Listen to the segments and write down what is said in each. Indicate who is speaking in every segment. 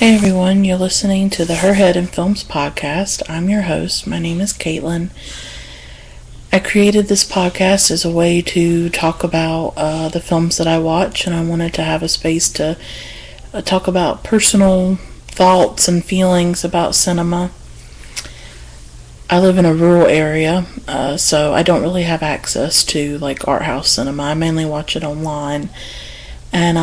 Speaker 1: Hey everyone, you're listening to the Her Head in Films podcast. I'm your host. My name is Caitlin. I created this podcast as a way to talk about the films that I watch, and I wanted to have a space to talk about personal thoughts and feelings about cinema. I live in a rural area, so I don't really have access to like art house cinema. I mainly watch it online, and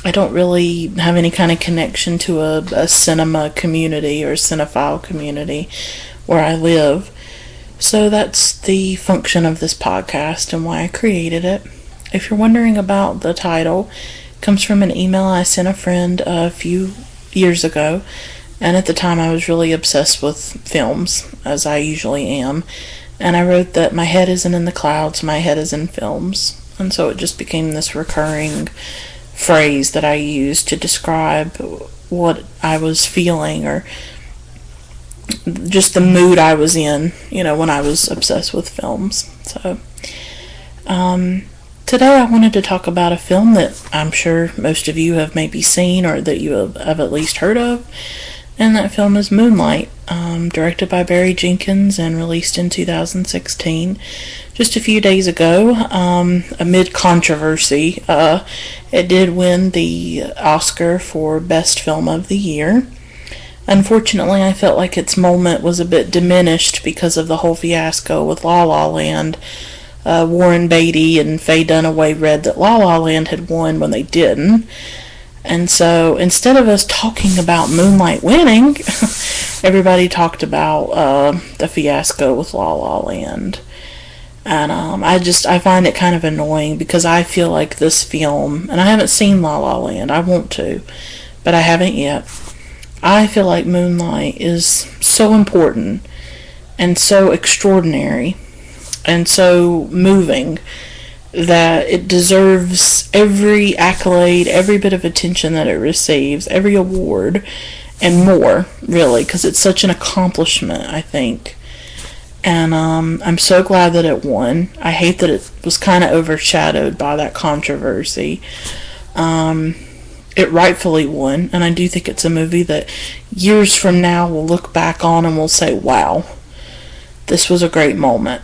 Speaker 1: I don't really have any kind of connection to a cinema community or cinephile community where I live. So that's the function of this podcast and why I created it. If you're wondering about the title, it comes from an email I sent a friend a few years ago. And at the time I was really obsessed with films, as I usually am. And I wrote that my head isn't in the clouds, my head is in films. And so it just became this recurring phrase that I used to describe what I was feeling or just the mood I was in, when I was obsessed with films. So, today I wanted to talk about a film that I'm sure most of you have maybe seen or that you have at least heard of, and that film is Moonlight, directed by Jenkins and released in 2016. Just a few days ago, amid controversy, it did win the Oscar for Best Film of the Year. Unfortunately, I felt like its moment was a bit diminished because of the whole fiasco with La La Land. Warren Beatty and Faye Dunaway read that La La Land had won when they didn't. And so instead of us talking about Moonlight winning, everybody talked about the fiasco with La La Land. And I find it kind of annoying because I feel like this film, and I haven't seen La La Land, I want to, but I haven't yet. I feel like Moonlight is so important and so extraordinary and so moving that it deserves every accolade, every bit of attention that it receives, every award, and more, really, because it's such an accomplishment, I think. And I'm so glad that it won. I hate that it was kind of overshadowed by that controversy. It rightfully won, and I do think it's a movie that years from now we'll look back on and we'll say, wow, this was a great moment.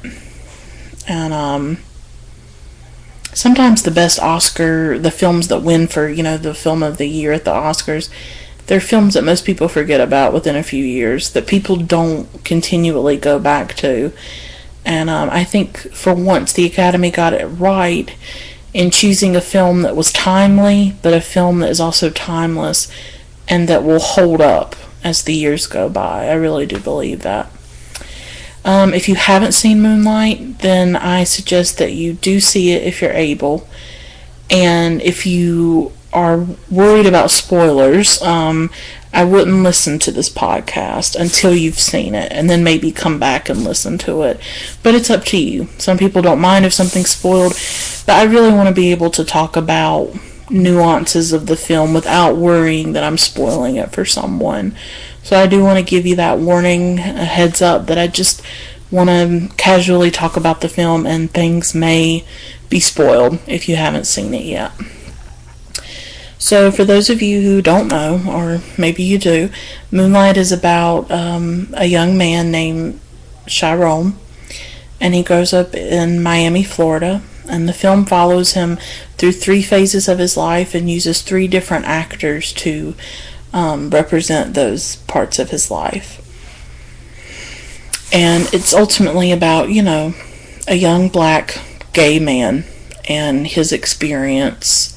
Speaker 1: And sometimes the best Oscar, the films that win for, the film of the year at the Oscars, they're films that most people forget about within a few years, that people don't continually go back to. And I think for once the Academy got it right in choosing a film that was timely, but a film that is also timeless and that will hold up as the years go by. I really do believe that. If you haven't seen Moonlight, then I suggest that you do see it if you're able. And if you are worried about spoilers, I wouldn't listen to this podcast until you've seen it, and then maybe come back and listen to it. But it's up to you. Some people don't mind if something's spoiled, but I really want to be able to talk about nuances of the film without worrying that I'm spoiling it for someone. So I do want to give you that warning, a heads up, that I just want to casually talk about the film and things may be spoiled if you haven't seen it yet. So for those of you who don't know, or maybe you do, Moonlight is about a young man named Chiron, and he grows up in Miami, Florida, and the film follows him through 3 phases of his life and uses 3 different actors to represent those parts of his life. And it's ultimately about, a young black gay man and his experience.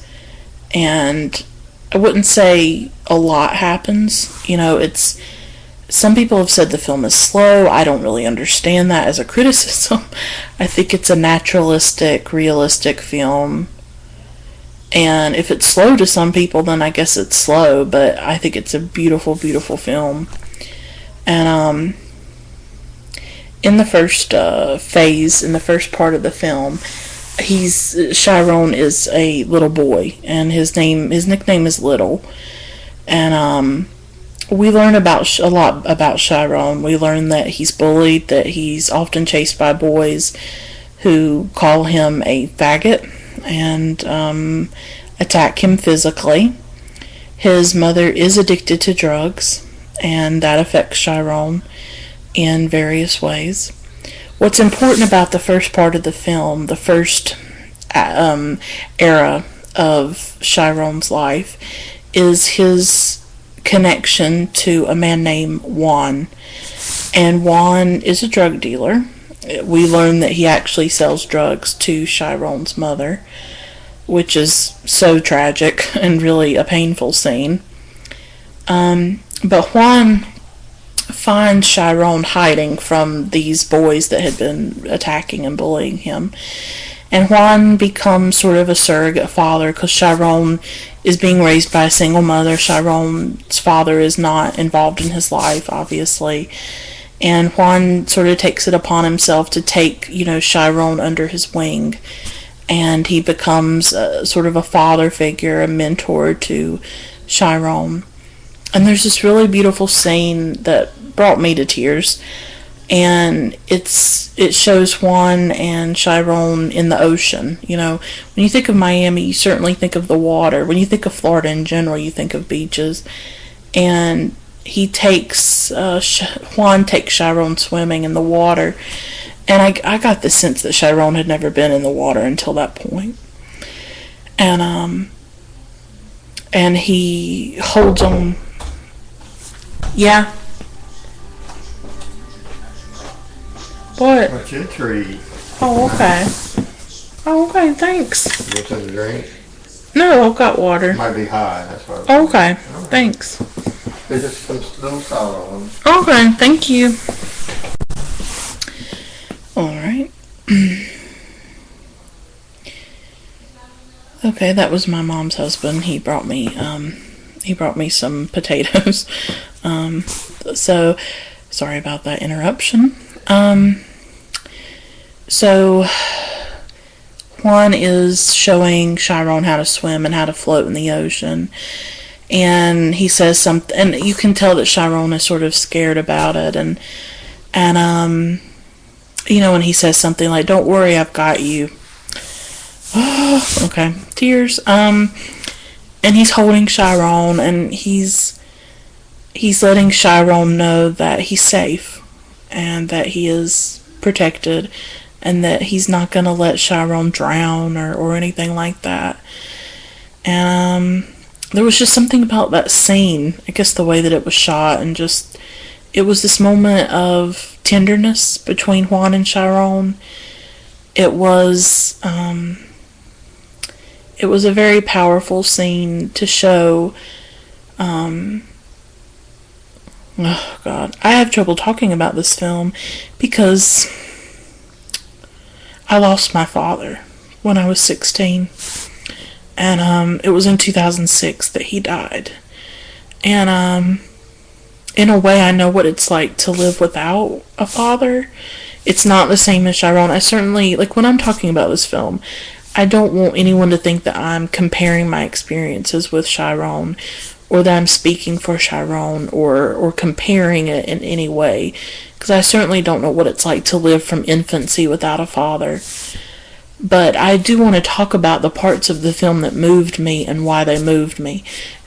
Speaker 1: And I wouldn't say a lot happens. It's, some people have said the film is slow. I don't really understand that as a criticism. I think it's a naturalistic, realistic film. And if it's slow to some people, then I guess it's slow. But I think it's a beautiful, beautiful film. And in the first phase, in the first part of the film, Chiron is a little boy, and his nickname is Little. And we learn a lot about Chiron. We learn that he's bullied, that he's often chased by boys who call him a faggot and attack him physically. His mother is addicted to drugs, and that affects Chiron in various ways. What's important about the first part of the film, the first era of Chiron's life, is his connection to a man named Juan. And Juan is a drug dealer. We learn that he actually sells drugs to Chiron's mother, which is so tragic and really a painful scene. But Juan finds Chiron hiding from these boys that had been attacking and bullying him. And Juan becomes sort of a surrogate father because Chiron is being raised by a single mother. Chiron's father is not involved in his life, obviously. And Juan sort of takes it upon himself to take, Chiron under his wing. And he becomes sort of a father figure, a mentor to Chiron. And there's this really beautiful scene that brought me to tears. And it shows Juan and Chiron in the ocean. When you think of Miami, you certainly think of the water. When you think of Florida in general, you think of beaches. And Juan takes Chiron swimming in the water. And I got the sense that Chiron had never been in the water until that point. And he holds on. Yeah. What?
Speaker 2: What's your treat?
Speaker 1: Oh, okay. Oh, okay, thanks.
Speaker 2: You want something to drink?
Speaker 1: No, I've got water.
Speaker 2: It might be high, that's what.
Speaker 1: Okay, thanks.
Speaker 2: There's just some little salt on them.
Speaker 1: Okay, thank you. Alright. Okay, that was my mom's husband. He brought me some potatoes. So sorry about that interruption. So Juan is showing Chiron how to swim and how to float in the ocean. And he says something, and you can tell that Chiron is sort of scared about it, and and he says something like, "Don't worry, I've got you." Oh, okay, tears. And he's holding Chiron, and he's letting Chiron know that he's safe, and that he is protected, and that he's not going to let Chiron drown or anything like that. And there was just something about that scene, I guess the way that it was shot, and just, it was this moment of tenderness between Juan and Chiron. It was a very powerful scene to show. Oh God, I have trouble talking about this film because I lost my father when I was 16. And it was in 2006 that he died. And in a way, I know what it's like to live without a father. It's not the same as Chiron. I certainly, when I'm talking about this film, I don't want anyone to think that I'm comparing my experiences with Chiron, or that I'm speaking for Chiron, or comparing it in any way, because I certainly don't know what it's like to live from infancy without a father. But I do want to talk about the parts of the film that moved me and why they moved me.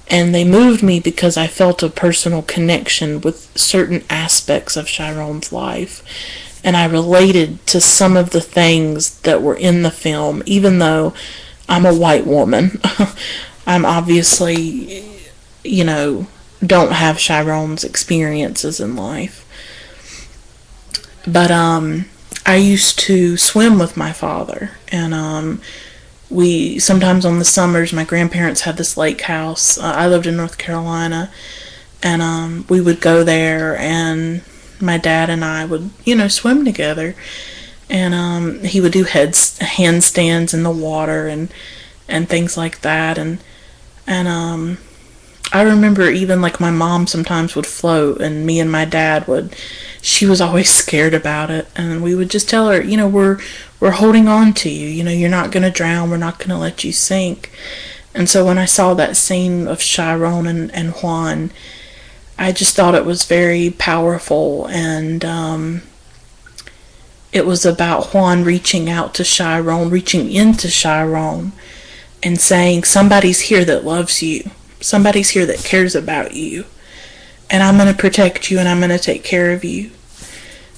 Speaker 1: And they moved me because I felt a personal connection with certain aspects of Chiron's life. And I related to some of the things that were in the film, even though I'm a white woman. I'm obviously, don't have Chiron's experiences in life. But I used to swim with my father, and we sometimes on the summers, my grandparents had this lake house. I lived in North Carolina, and we would go there, and my dad and I would, swim together, and he would do handstands in the water and things like that, and I remember even my mom sometimes would float, and me and my dad she was always scared about it, and we would just tell her, we're holding on to you, you're not going to drown, we're not going to let you sink. And so when I saw that scene of Chiron and Juan, I just thought it was very powerful, and it was about Juan reaching out to Chiron, reaching into Chiron, and saying, somebody's here that loves you, Somebody's here that cares about you. And I'm going to protect you and I'm going to take care of you.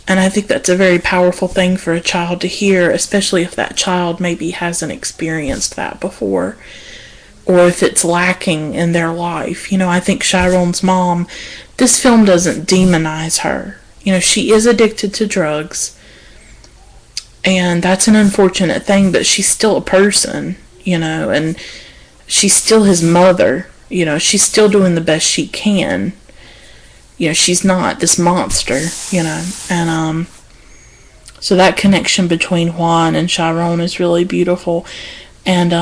Speaker 1: And I think that's a very powerful thing for a child to hear, especially if that child maybe hasn't experienced that before, or if it's lacking in their life. I think Chiron's mom, this film doesn't demonize her. She is addicted to drugs, and that's an unfortunate thing, but she's still a person, and she's still his mother. She's still doing the best she can. She's not this monster, and so that connection between Juan and Chiron is really beautiful. And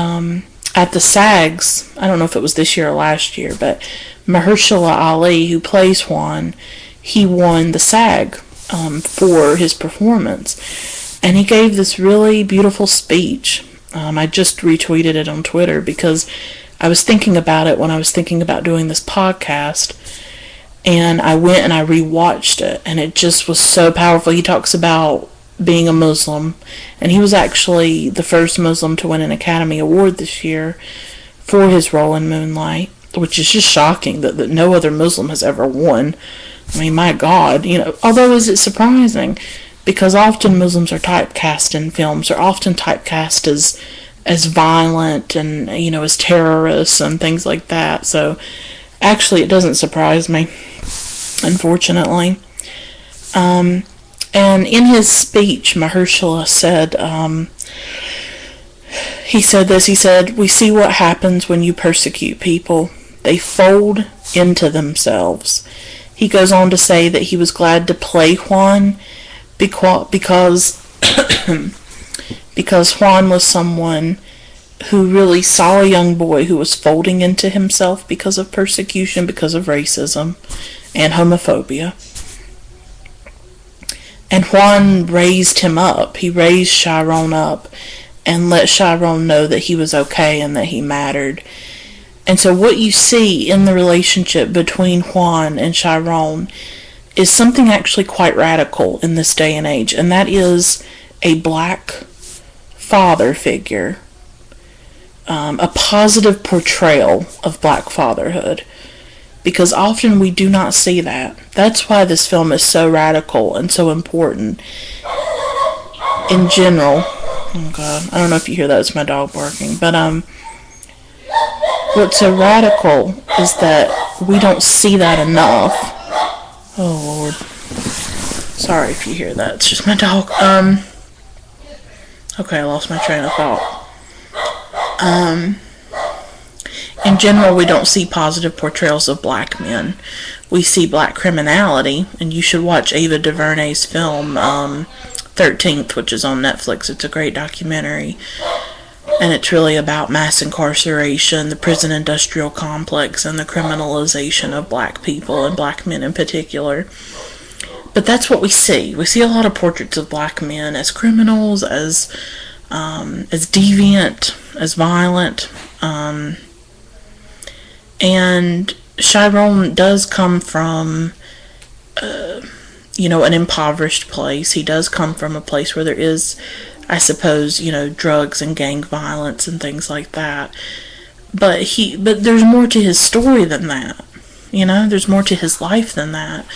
Speaker 1: at the SAGs, I don't know if it was this year or last year, but Mahershala Ali, who plays Juan, he won the SAG for his performance, and he gave this really beautiful speech. I just retweeted it on Twitter because I was thinking about it when I was thinking about doing this podcast. And I went and I rewatched it, and it just was so powerful. He talks about being a Muslim, and he was actually the first Muslim to win an Academy Award this year for his role in Moonlight, which is just shocking that no other Muslim has ever won. I mean, my God, although is it surprising? Because often Muslims are typecast in films, are often typecast as violent and, as terrorists and things like that. So actually it doesn't surprise me, unfortunately. And in his speech, Mahershala said, he said, "We see what happens when you persecute people. They fold into themselves." He goes on to say that he was glad to play Juan because Juan was someone who really saw a young boy who was folding into himself because of persecution, because of racism and homophobia. And Juan raised him up. He raised Chiron up and let Chiron know that he was okay and that he mattered. And so what you see in the relationship between Juan and Chiron is something actually quite radical in this day and age, and that is a black father figure. A positive portrayal of black fatherhood, because often we do not see that. That's why this film is so radical and so important in general. Oh God, I don't know if you hear that, it's my dog barking, but what's so radical is that we don't see that enough. Oh Lord, sorry if you hear that, it's just my dog. Okay, I lost my train of thought. In general, we don't see positive portrayals of black men. We see black criminality, and you should watch Ava DuVernay's film 13th, which is on Netflix. It's a great documentary, and it's really about mass incarceration, the prison industrial complex, and the criminalization of black people, and black men in particular. But that's what we see. We see a lot of portraits of black men as criminals, as deviant, as violent, and Chiron does come from, an impoverished place. He does come from a place where there is, I suppose, drugs and gang violence and things like that. But there's more to his story than that. There's more to his life than that.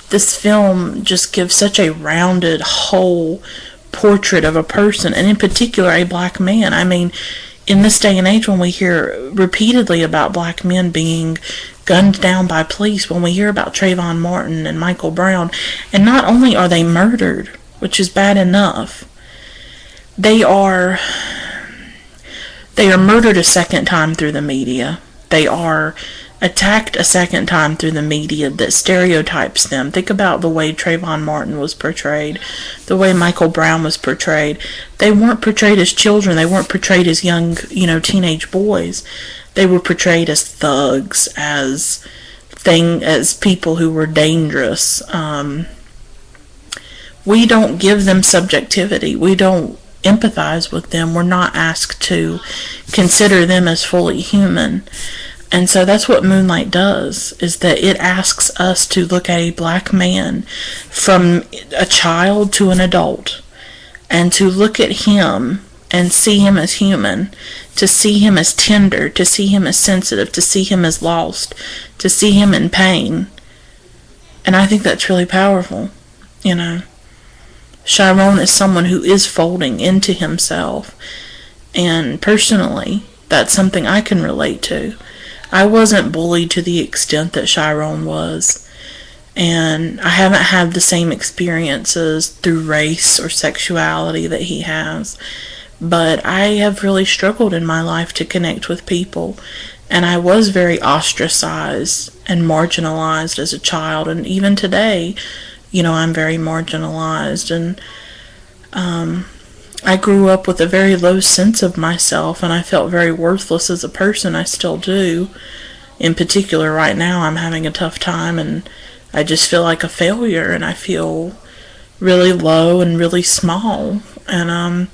Speaker 1: This film just gives such a rounded, whole portrait of a person, and in particular a black man. I mean, in this day and age, when we hear repeatedly about black men being gunned down by police, when we hear about Trayvon Martin and Michael Brown, and not only are they murdered, which is bad enough, they are murdered a second time through the media. They are attacked a second time through the media that stereotypes them. Think about the way Trayvon Martin was portrayed, the way Michael Brown was portrayed. They weren't portrayed as children. They weren't portrayed as young, teenage boys. They were portrayed as thugs, as people who were dangerous. We don't give them subjectivity. We don't empathize with them. We're not asked to consider them as fully human. And so that's what Moonlight does, is that it asks us to look at a black man from a child to an adult, and to look at him and see him as human, to see him as tender, to see him as sensitive, to see him as lost, to see him in pain. And I think that's really powerful, you know. Chiron is someone who is folding into himself. And personally, that's something I can relate to. I wasn't bullied to the extent that Chiron was. And I haven't had the same experiences through race or sexuality that he has. But I have really struggled in my life to connect with people. And I was very ostracized and marginalized as a child. And even today, you know, I'm very marginalized. And I grew up with a very low sense of myself. And I felt very worthless as a person. I still do. In particular, right now, I'm having a tough time. And I just feel like a failure. And I feel really low and really small. And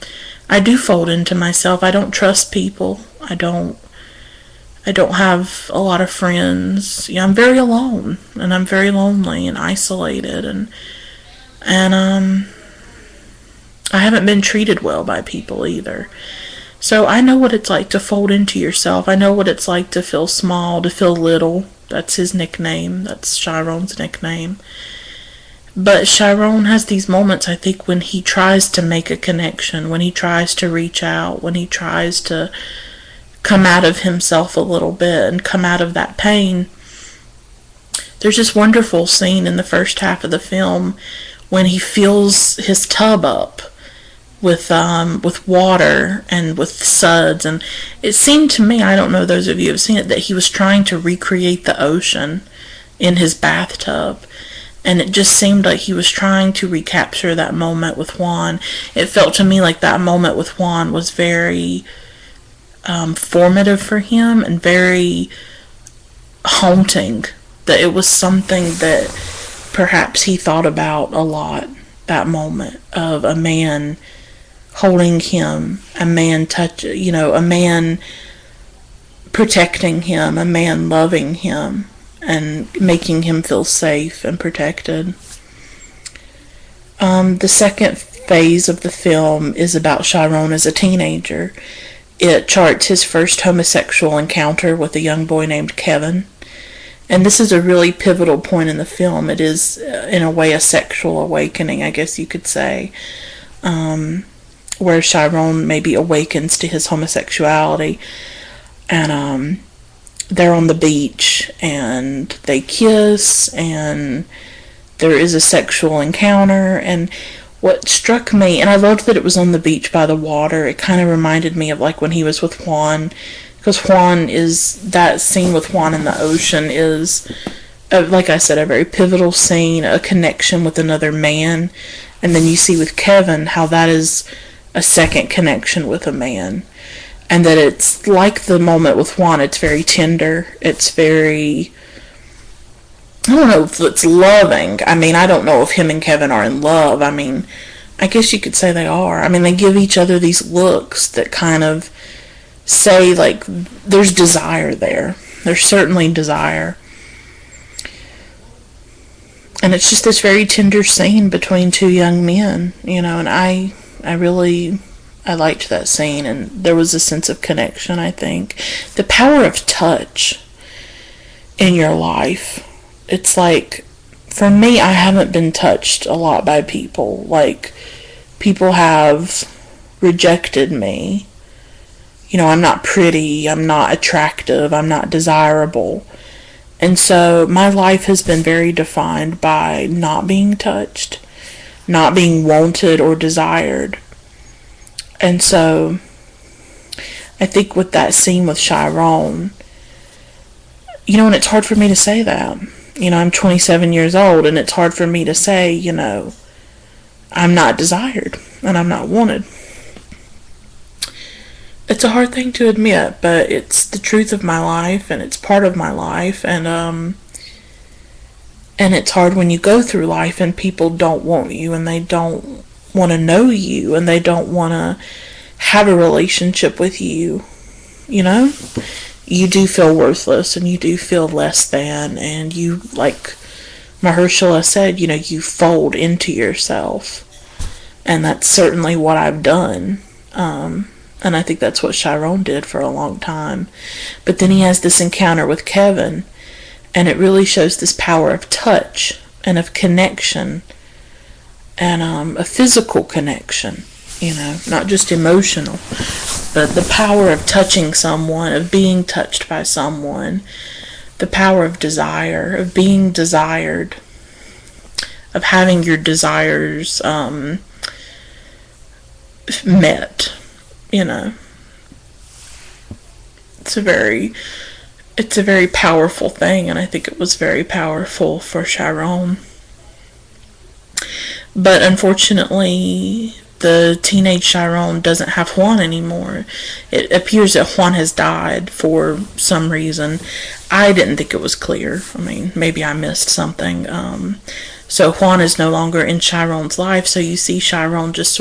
Speaker 1: I do fold into myself. I don't trust people. I don't have a lot of friends. Yeah, I'm very alone, and I'm very lonely and isolated, and I haven't been treated well by people either. So I know what it's like to fold into yourself. I know what it's like to feel small, to feel little. That's his nickname. That's Chiron's nickname. But Chiron has these moments, I think, when he tries to make a connection, when he tries to reach out, when he tries to come out of himself a little bit and come out of that pain. There's this wonderful scene in the first half of the film when he fills his tub up with water and with suds, and it seemed to me, I don't know those of you who have seen it, that he was trying to recreate the ocean in his bathtub. And it just seemed like he was trying to recapture that moment with Juan. It felt to me like that moment with Juan was very formative for him and very haunting. That it was something that perhaps he thought about a lot, that moment of a man holding him, a man a man protecting him, a man loving him, and making him feel safe and protected. The second phase of the film is about Chiron as a teenager. It charts his first homosexual encounter with a young boy named Kevin. And this is a really pivotal point in the film. It is, in a way, a sexual awakening, I guess you could say, where Chiron maybe awakens to his homosexuality. And they're on the beach, and they kiss, and there is a sexual encounter. And what struck me, and I loved that it was on the beach by the water, it kind of reminded me of like when he was with Juan, because that scene with Juan in the ocean is, like I said, a very pivotal scene, a connection with another man. And then you see with Kevin how that is a second connection with a man. And that it's like the moment with Juan, it's very tender. It's very, I don't know if it's loving. I mean, I don't know if him and Kevin are in love. I mean, I guess you could say they are. I mean, they give each other these looks that kind of say, like, there's desire there. There's certainly desire. And it's just this very tender scene between two young men, you know, and I liked that scene, and there was a sense of connection, I think. The power of touch in your life. It's like, for me, I haven't been touched a lot by people. Like, people have rejected me. You know, I'm not pretty, I'm not attractive, I'm not desirable. And so my life has been very defined by not being touched, not being wanted or desired. And so I think with that scene with Chiron, you know, and it's hard for me to say that. You know, I'm 27 years old, and it's hard for me to say, you know, I'm not desired and I'm not wanted. It's a hard thing to admit, but it's the truth of my life, and it's part of my life, and it's hard when you go through life and people don't want you, and they don't want to know you, and they don't want to have a relationship with you. You know, you do feel worthless, and you do feel less than, and you, like Mahershala said, you know, you fold into yourself, and that's certainly what I've done. And I think that's what Chiron did for a long time. But then he has this encounter with Kevin, and it really shows this power of touch and of connection, and a physical connection, not just emotional, but the power of touching someone, of being touched by someone, the power of desire, of being desired, of having your desires met. It's a very powerful thing, and I think it was very powerful for Chiron. But unfortunately, the teenage Chiron doesn't have Juan anymore. It appears that Juan has died for some reason. I didn't think it was clear. I mean, maybe I missed something. So Juan is no longer in Chiron's life, so you see Chiron just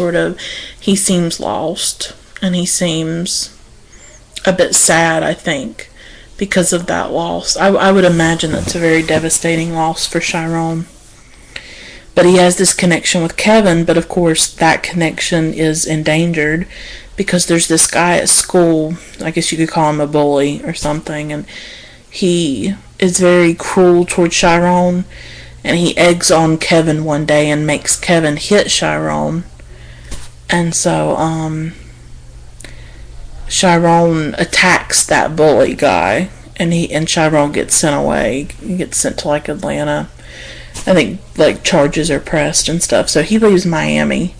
Speaker 1: he seems lost, and he seems a bit sad, I think, because of that loss. I would imagine that's a very devastating loss for Chiron. But he has this connection with Kevin, but of course that connection is endangered because there's this guy at school, I guess you could call him a bully or something, and he is very cruel towards Chiron, and he eggs on Kevin one day and makes Kevin hit Chiron. And so Chiron attacks that bully guy, and Chiron gets sent away. He gets sent to Atlanta. I think charges are pressed and stuff. So he leaves Miami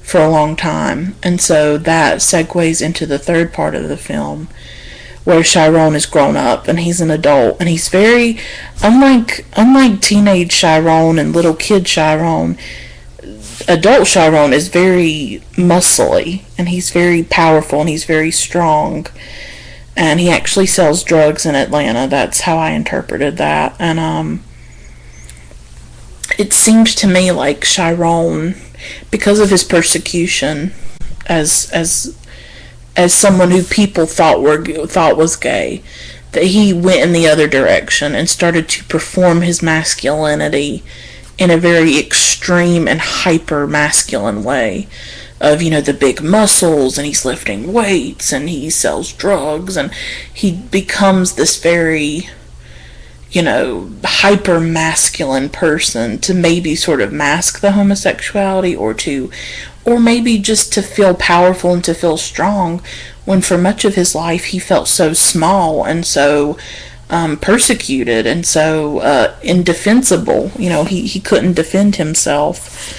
Speaker 1: for a long time, and so that segues into the third part of the film, where Chiron is grown up and he's an adult, and he's very unlike teenage Chiron and little kid Chiron. Adult Chiron is very muscly, and he's very powerful, and he's very strong, and he actually sells drugs in Atlanta. That's how I interpreted that. And it seemed to me like Chiron, because of his persecution as someone who people thought was gay, that he went in the other direction and started to perform his masculinity in a very extreme and hyper masculine way, of the big muscles, and he's lifting weights, and he sells drugs, and he becomes this very hyper masculine person to maybe sort of mask the homosexuality, or maybe just to feel powerful and to feel strong, when for much of his life he felt so small and so persecuted and so indefensible. He couldn't defend himself.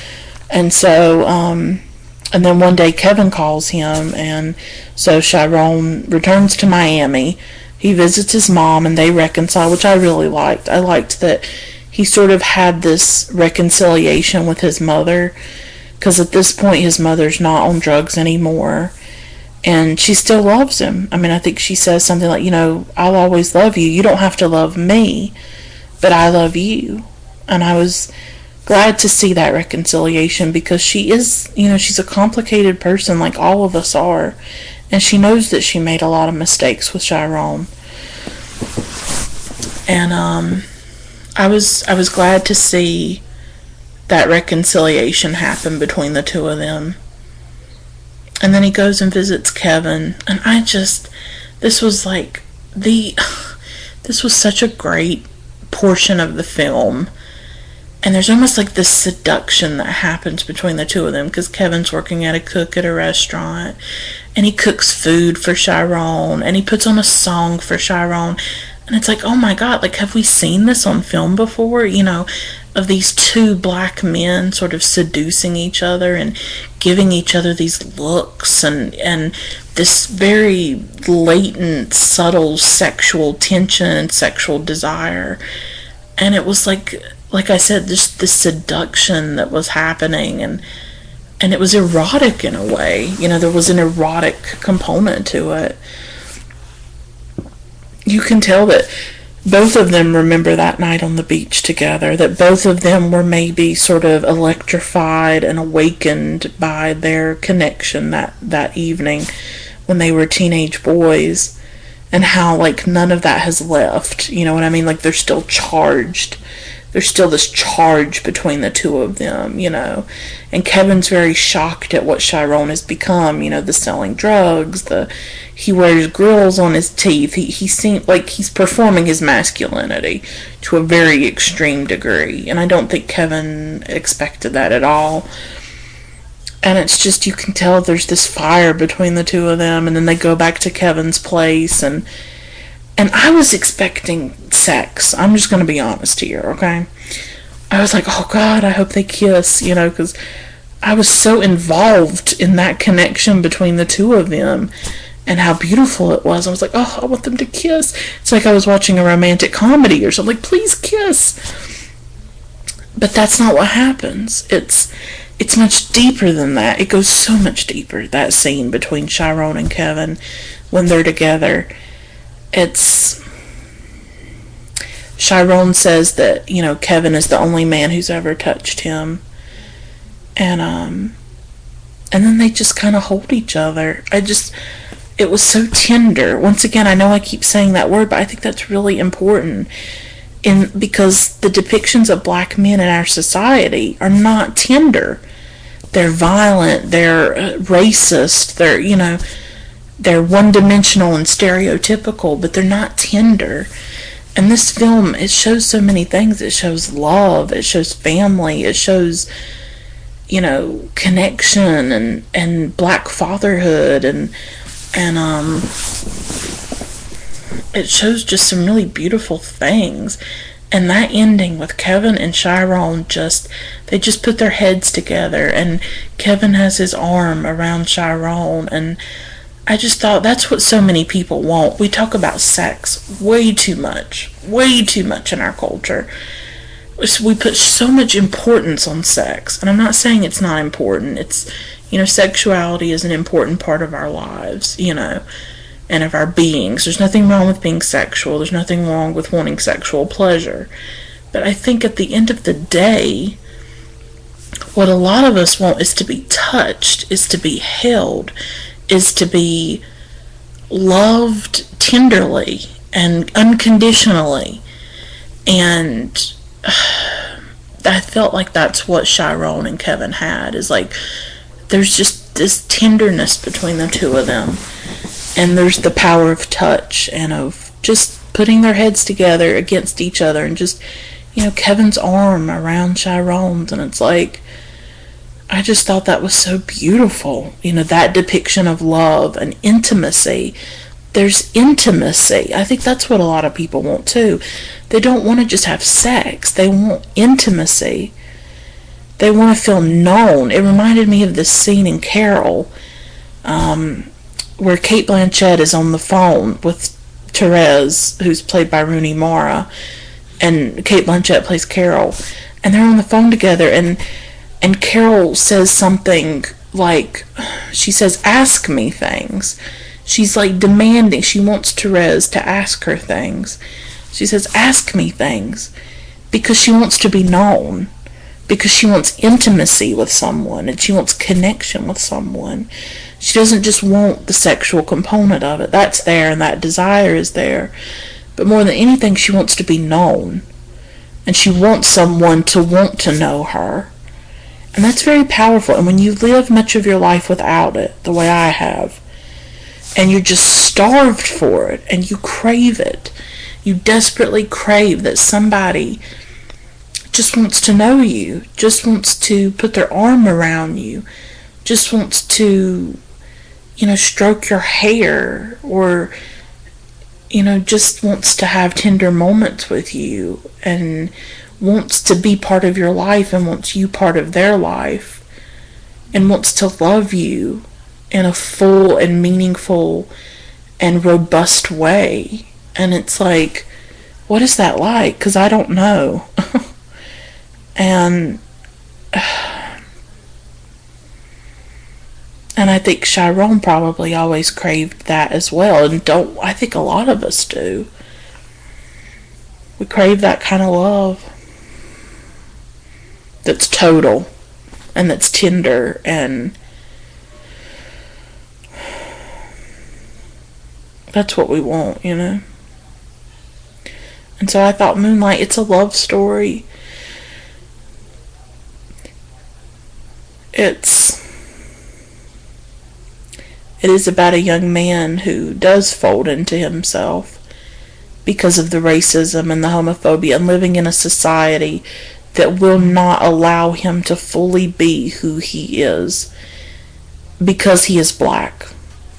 Speaker 1: And so and then one day Kevin calls him, and so Chiron returns to Miami. He visits his mom, and they reconcile, which I really liked. I liked that he sort of had this reconciliation with his mother, because at this point his mother's not on drugs anymore, and she still loves him. I mean, I think she says something like, I'll always love you. You don't have to love me, but I love you. And I was glad to see that reconciliation, because she is, she's a complicated person like all of us are. And she knows that she made a lot of mistakes with Chiron. And I was glad to see that reconciliation happen between the two of them. And then he goes and visits Kevin, and this was such a great portion of the film. And there's almost like this seduction that happens between the two of them, because Kevin's working at a restaurant, and he cooks food for Chiron, and he puts on a song for Chiron, and it's like, oh my god, have we seen this on film before? Of these two black men sort of seducing each other and giving each other these looks, and this very latent, subtle sexual tension and sexual desire. And it was like I said, just the seduction that was happening, and it was erotic in a way. There was an erotic component to it. You can tell that both of them remember that night on the beach together, that both of them were maybe sort of electrified and awakened by their connection that evening when they were teenage boys, and how none of that has left. You know what I mean? They're still charged. there's still this charge between the two of them, and Kevin's very shocked at what Chiron has become, the selling drugs, he wears grills on his teeth, he seems like he's performing his masculinity to a very extreme degree, and I don't think Kevin expected that at all. And it's just, you can tell there's this fire between the two of them, and then they go back to Kevin's place, and I was expecting sex. I'm just going to be honest here, okay? I was like, oh God, I hope they kiss, because I was so involved in that connection between the two of them and how beautiful it was. I was like, oh, I want them to kiss. It's like I was watching a romantic comedy or something. Like, please kiss. But that's not what happens. It's much deeper than that. It goes so much deeper, that scene between Chiron and Kevin when they're together. Chiron says that, Kevin is the only man who's ever touched him. And then they just kind of hold each other. It was so tender. Once again, I know I keep saying that word, but I think that's really important. Because the depictions of black men in our society are not tender. They're violent, they're racist, they're one-dimensional and stereotypical, but they're not tender. And this film, it shows so many things. It shows love, it shows family, it shows, connection and black fatherhood, and it shows just some really beautiful things. And that ending with Kevin and Chiron, they just put their heads together, and Kevin has his arm around Chiron, and I just thought that's what so many people want. We talk about sex way too much in our culture. We put so much importance on sex, and I'm not saying it's not important. It's, sexuality is an important part of our lives, and of our beings. There's nothing wrong with being sexual. There's nothing wrong with wanting sexual pleasure. But I think at the end of the day, what a lot of us want is to be touched, is to be held, is to be loved tenderly and unconditionally. And I felt like that's what Chiron and Kevin had, is like, there's just this tenderness between the two of them. And there's the power of touch and of just putting their heads together against each other, and just, Kevin's arm around Chiron's, and it's like, I just thought that was so beautiful. That depiction of love and intimacy. There's intimacy. I think that's what a lot of people want too. They don't want to just have sex. They want intimacy. They want to feel known. It reminded me of this scene in Carol, where Cate Blanchett is on the phone with Therese, who's played by Rooney Mara, and Cate Blanchett plays Carol, and they're on the phone together, and Carol says something like, she says, ask me things. She's like demanding, she wants Therese to ask her things. She says, ask me things, because she wants to be known, because she wants intimacy with someone, and she wants connection with someone. She doesn't just want the sexual component of it. That's there, and that desire is there. But more than anything, she wants to be known. And she wants someone to want to know her. And that's very powerful. And when you live much of your life without it, the way I have, and you're just starved for it, and you crave it, you desperately crave that somebody just wants to know you, just wants to put their arm around you, just wants to, stroke your hair, or, just wants to have tender moments with you, and wants to be part of your life, and wants you part of their life, and wants to love you in a full and meaningful and robust way. And it's like, what is that like? Because I don't know. And I think Chiron probably always craved that as well, and I think a lot of us do. We crave that kind of love that's total and that's tender, and that's what we want, And so I thought Moonlight, it's a love story. It is about a young man who does fold into himself because of the racism and the homophobia and living in a society that will not allow him to fully be who he is because he is black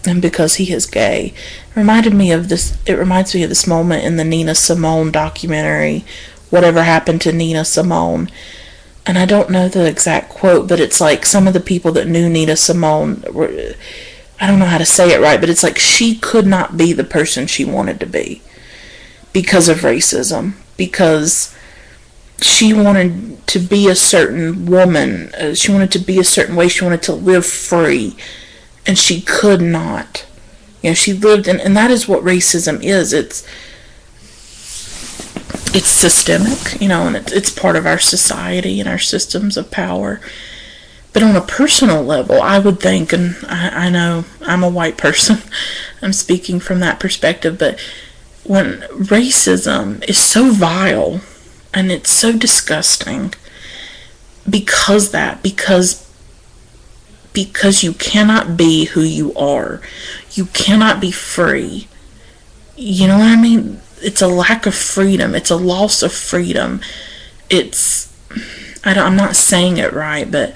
Speaker 1: and because he is gay. It reminds me of this moment in the Nina Simone documentary, Whatever Happened to Nina Simone. And I don't know the exact quote, but it's like some of the people that knew Nina Simone were, I don't know how to say it right, but it's like she could not be the person she wanted to be because of racism, because she wanted to be a certain woman, she wanted to be a certain way, she wanted to live free, and she could not. She lived in, and that is what racism is. It's systemic, and it's part of our society and our systems of power. But on a personal level, I would think, and I know I'm a white person, I'm speaking from that perspective, but when racism is so vile and it's so disgusting because you cannot be who you are. You cannot be free. You know what I mean? It's a lack of freedom. It's a loss of freedom. I'm not saying it right, but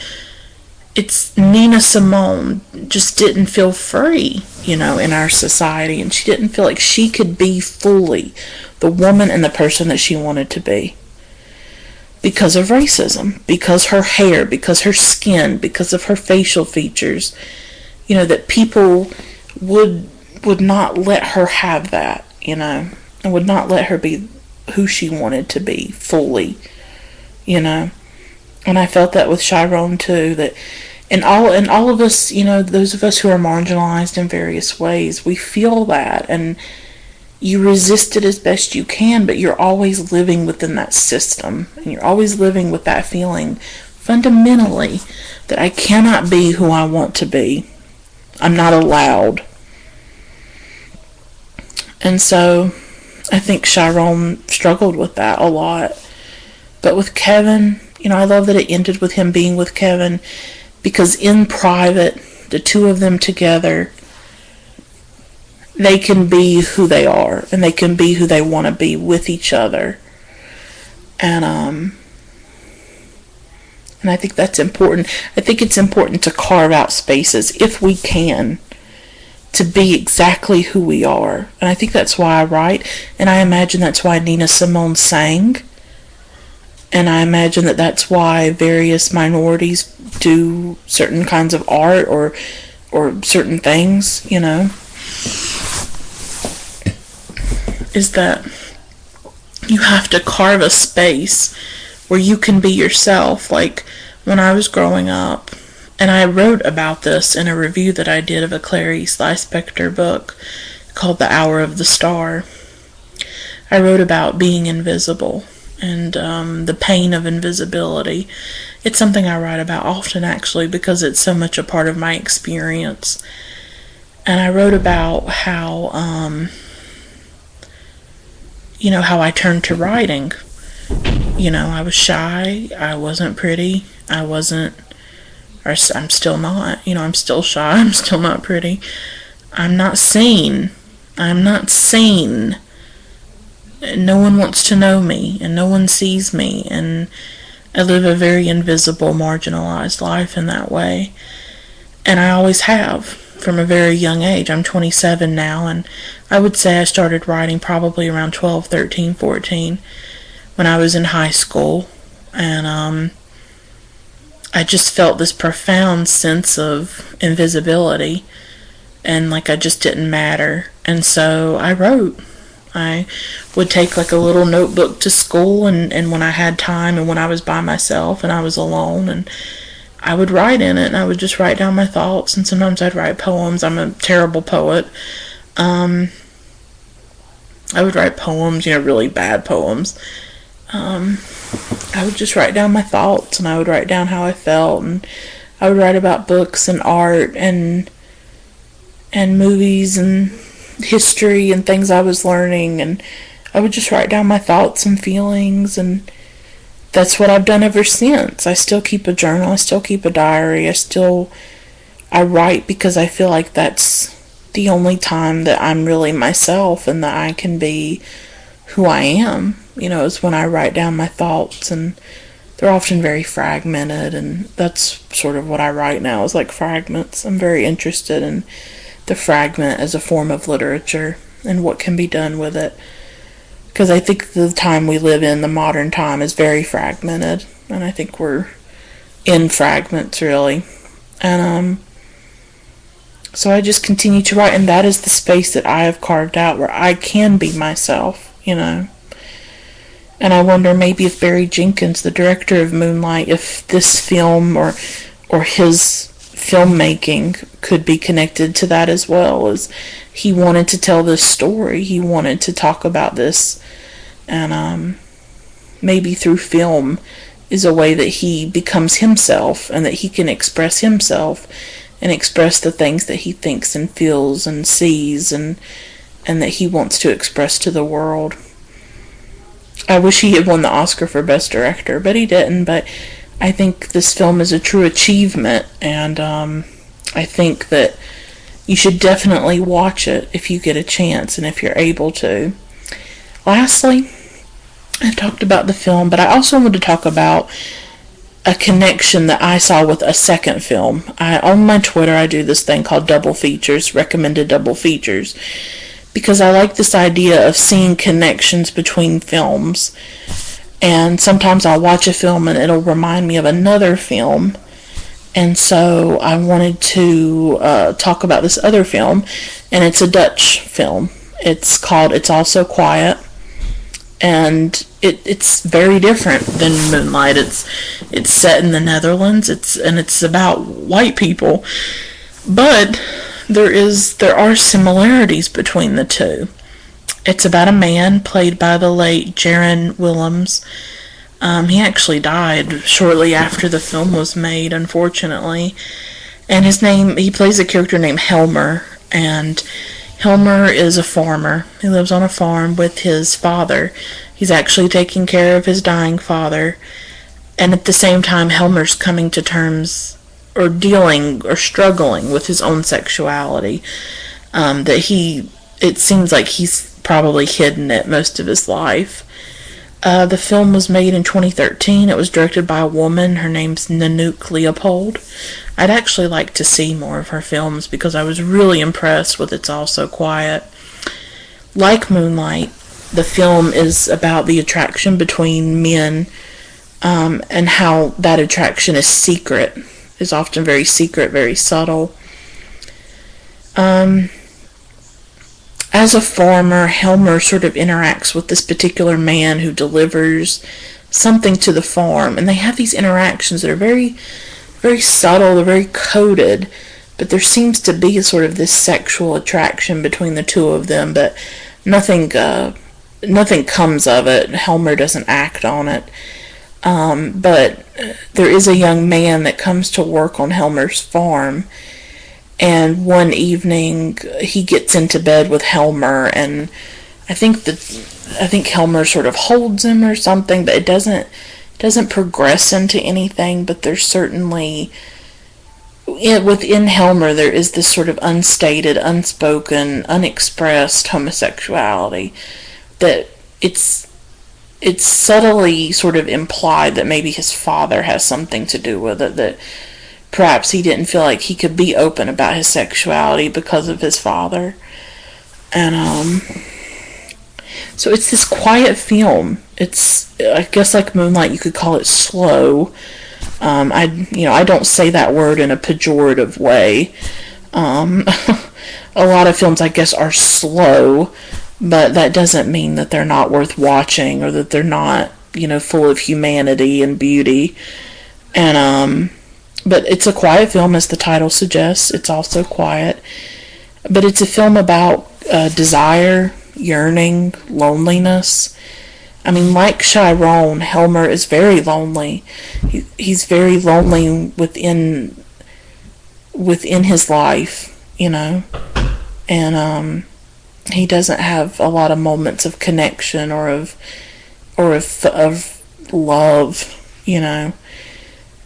Speaker 1: it's Nina Simone just didn't feel free, in our society, and she didn't feel like she could be fully the woman and the person that she wanted to be because of racism, because her hair, because her skin, because of her facial features, that people would not let her have that, and would not let her be who she wanted to be fully, and I felt that with Chiron too, that and all of us, those of us who are marginalized in various ways, we feel that, and you resist it as best you can, but you're always living within that system, and you're always living with that feeling fundamentally that I cannot be who I want to be. I'm not allowed. And so I think Chiron struggled with that a lot. But with Kevin, I love that it ended with him being with Kevin, because in private, the two of them together, they can be who they are, and they can be who they want to be with each other. And I think that's important. I think it's important to carve out spaces, if we can, to be exactly who we are. And I think that's why I write, and I imagine that's why Nina Simone sang. And I imagine that that's why various minorities do certain kinds of art or certain things, is that you have to carve a space where you can be yourself. Like when I was growing up, and I wrote about this in a review that I did of a Clarice Lispector book called The Hour of the Star. I wrote about being invisible and the pain of invisibility. It's something I write about often, actually, because it's so much a part of my experience. And I wrote about how how I turned to writing. I was shy, I wasn't pretty, I'm still not, I'm still shy, I'm still not pretty, I'm not seen, no one wants to know me, and no one sees me, and I live a very invisible, marginalized life in that way, and I always have. From a very young age. I'm 27 now, and I would say I started writing probably around 12, 13, 14 when I was in high school, and I just felt this profound sense of invisibility, and like I just didn't matter. And so I wrote. I would take like a little notebook to school, and when I had time and when I was by myself and I was alone, and I would write in it, and I would just write down my thoughts, and sometimes I'd write poems. I'm a terrible poet. I would write poems, really bad poems. I would just write down my thoughts, and I would write down how I felt, and I would write about books and art and movies and history and things I was learning, and I would just write down my thoughts and feelings, and that's what I've done ever since. I still keep a journal, I still keep a diary, I write because I feel like that's the only time that I'm really myself and that I can be who I am, is when I write down my thoughts, and they're often very fragmented, and that's sort of what I write now, is like fragments. I'm very interested in the fragment as a form of literature and what can be done with it, because I think the time we live in, the modern time, is very fragmented, and I think we're in fragments, really. And so I just continue to write, and that is the space that I have carved out where I can be myself. And I wonder, maybe if Barry Jenkins, the director of Moonlight, if this film or his filmmaking could be connected to that as well, as he wanted to tell this story, he wanted to talk about this, and maybe through film is a way that he becomes himself, and that he can express himself and express the things that he thinks and feels and sees, and that he wants to express to the world. I wish he had won the Oscar for Best Director, but he didn't. But I think this film is a true achievement, and I think that you should definitely watch it if you get a chance and if you're able to. Lastly, I talked about the film, but I also want to talk about a connection that I saw with a second film. On my Twitter, I do this thing called double features, recommended double features, because I like this idea of seeing connections between films. And sometimes I'll watch a film and it'll remind me of another film. And so I wanted to talk about this other film, and it's a Dutch film. It's called It's All So Quiet. And it's very different than Moonlight. It's set in the Netherlands. It's about white people, but there are similarities between the two. It's about a man played by the late Jaron Willems. He actually died shortly after the film was made, unfortunately. And he plays a character named Helmer, and Helmer is a farmer. He lives on a farm with his father. He's actually taking care of his dying father. And at the same time, Helmer's coming to terms or dealing or struggling with his own sexuality. It seems like he's probably hidden it most of his life. The film was made in 2013. It was directed by a woman. Her name's Nanook Leopold. I'd actually like to see more of her films because I was really impressed with It's All So Quiet. Like Moonlight, the film is about the attraction between men, and how that attraction is secret, is often very secret, very subtle. As a farmer, Helmer sort of interacts with this particular man who delivers something to the farm, and they have these interactions that are very, very subtle, they're very coded, but there seems to be sort of this sexual attraction between the two of them, but nothing comes of it. Helmer doesn't act on it. But there is a young man that comes to work on Helmer's farm, and one evening he gets into bed with Helmer, and I think Helmer sort of holds him or something, but it doesn't progress into anything. But there's certainly, within Helmer, there is this sort of unstated, unspoken, unexpressed homosexuality that it's subtly sort of implied that maybe his father has something to do with it, that perhaps he didn't feel like he could be open about his sexuality because of his father. And so it's this quiet film. It's, I guess, like Moonlight, you could call it slow. I don't say that word in a pejorative way. A lot of films, I guess, are slow, but that doesn't mean that they're not worth watching, or that they're not, full of humanity and beauty. And but it's a quiet film, as the title suggests. It's also quiet, but it's a film about desire, yearning, loneliness. I mean, like Chiron, Helmer is very lonely. He's very lonely within his life, and he doesn't have a lot of moments of connection or of love, and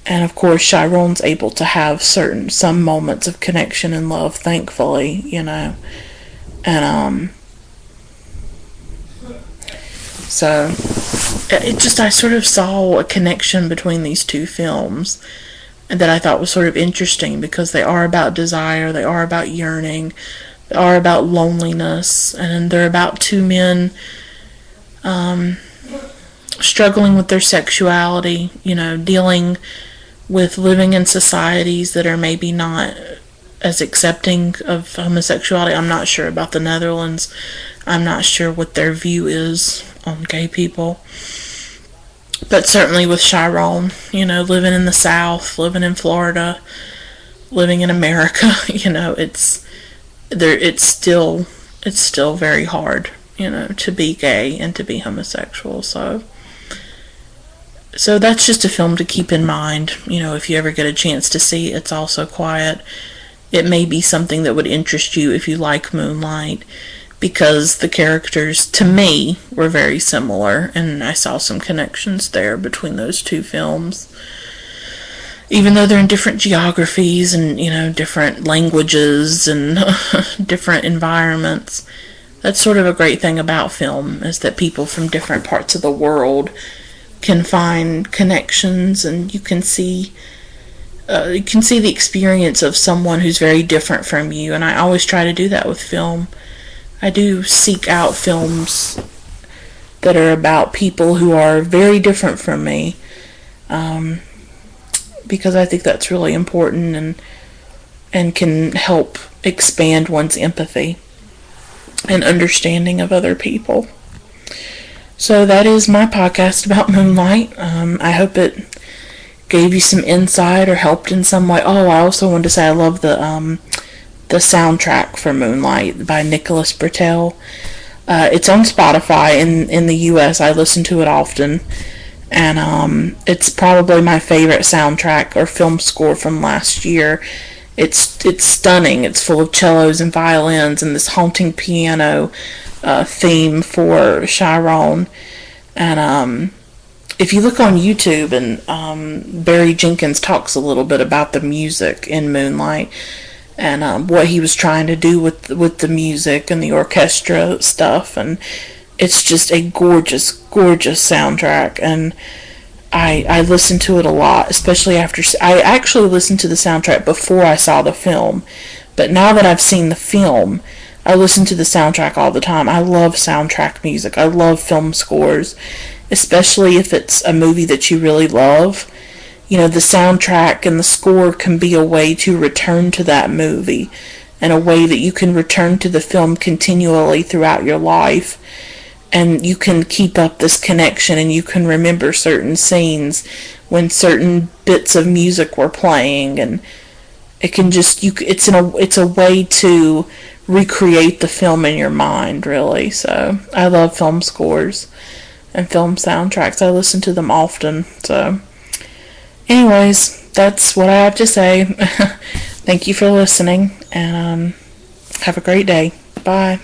Speaker 1: of course Chiron's able to have some moments of connection and love, thankfully, and so I sort of saw a connection between these two films that I thought was sort of interesting, because they are about desire, they are about yearning, they are about loneliness, and they're about two men struggling with their sexuality, dealing with living in societies that are maybe not as accepting of homosexuality. I'm not sure about the Netherlands. I'm not sure what their view is on gay people. But certainly with Chiron, living in the South, living in Florida, living in America, it's still very hard, to be gay and to be homosexual. So that's just a film to keep in mind, if you ever get a chance to see It's All So Quiet. It may be something that would interest you if you like Moonlight, because the characters, to me, were very similar, and I saw some connections there between those two films. Even though they're in different geographies and, different languages and different environments, that's sort of a great thing about film, is that people from different parts of the world can find connections, and you can see the experience of someone who's very different from you. And I always try to do that with film. I do seek out films that are about people who are very different from me, because I think that's really important, and can help expand one's empathy and understanding of other people. So that is my podcast about Moonlight. I hope it gave you some insight or helped in some way. Oh, I also wanted to say I love the soundtrack for Moonlight by Nicholas Britell. It's on Spotify in the US. I listen to it often, and it's probably my favorite soundtrack or film score from last year. It's stunning. It's full of cellos and violins and this haunting piano theme for Chiron. And if you look on YouTube, and Barry Jenkins talks a little bit about the music in Moonlight, and what he was trying to do with the music and the orchestra stuff, and it's just a gorgeous soundtrack. And I listened to it a lot, especially after I actually listened to the soundtrack before I saw the film, but now that I've seen the film, I listen to the soundtrack all the time. I love soundtrack music. I love film scores, especially if it's a movie that you really love. The soundtrack and the score can be a way to return to that movie, and a way that you can return to the film continually throughout your life, and you can keep up this connection, and you can remember certain scenes when certain bits of music were playing, and it can it's a way to recreate the film in your mind, really. So I love film scores and film soundtracks. I listen to them often. So anyways, that's what I have to say. Thank you for listening, and have a great day. Bye.